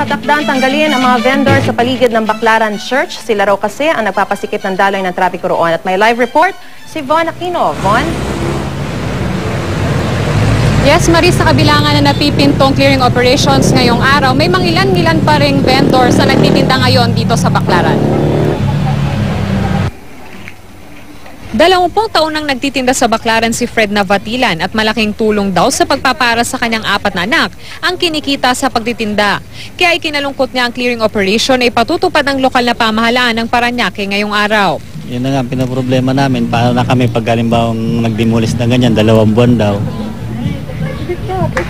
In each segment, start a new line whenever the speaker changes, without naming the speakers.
nakatakdang tanggalin ang mga vendor sa paligid ng Baclaran Church. Sila raw kasi ang nagpapasikip ng daloy ng trapiko roon. At may live report si Von Aquino. Von?
Yes, Maris, sa kabilangan na napipintong clearing operations ngayong araw, may mangilan-ngilan pa ring vendors na nagtitinda ngayon dito sa Baclaran. 20 taon nang nagtitinda sa Baclaran si Fred Navatilan at malaking tulong daw sa pagpapara sa kanyang 4 na anak ang kinikita sa pagtitinda. Kaya ikinalungkot niya ang clearing operation ay patutupad ng lokal na pamahalaan ng Parañaque ngayong araw.
Yun na nga pinaproblema namin, paano na kami pag halimbawang nagdemolis na ganyan, 2 buwan daw.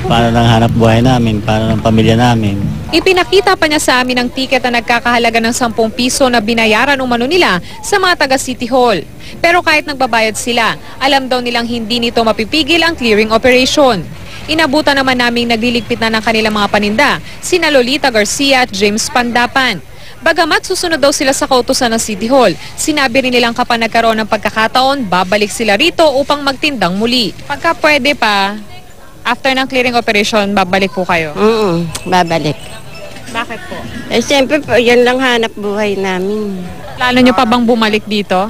Paano nang hanap buhay namin, paano ng pamilya namin.
Ipinakita pa niya sa amin ang tiket na nagkakahalaga ng 10 piso na binayaran umano nila sa mga taga City Hall. Pero kahit nagbabayad sila, alam daw nilang hindi nito mapipigil ang clearing operation. Inabutan naman naming nagliligpit na ng kanilang mga paninda, sina Lolita Garcia at James Pandapan. Bagamat susunod daw sila sa kautusan ng City Hall, sinabi rin nilang kapag nagkaroon ng pagkakataon, babalik sila rito upang magtindang muli. Pagka pwede pa, after ng clearing operation, babalik po kayo?
Babalik.
Bakit po?
Eh, siyempre po, yan lang hanap buhay namin.
Plano nyo pa bang bumalik dito?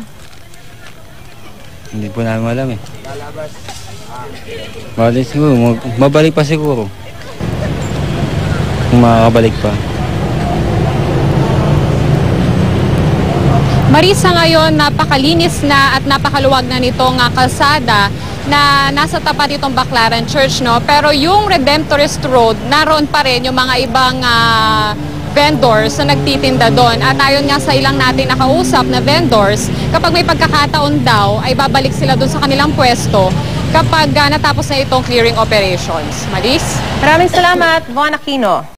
Hindi po namin alam eh. Balik siguro, mabalik pa siguro. Kung makakabalik pa.
Marisa, ngayon napakalinis na at napakaluwag na nitong kalsada na nasa tapat itong Baclaran Church, no? Pero yung Redemptorist Road, naroon pa rin yung mga ibang vendors na nagtitinda doon. At ayon nga sa ilang natin nakausap na vendors, kapag may pagkakataon daw, ay babalik sila doon sa kanilang pwesto kapag natapos na itong clearing operations. Maris?
Maraming salamat, Von Aquino.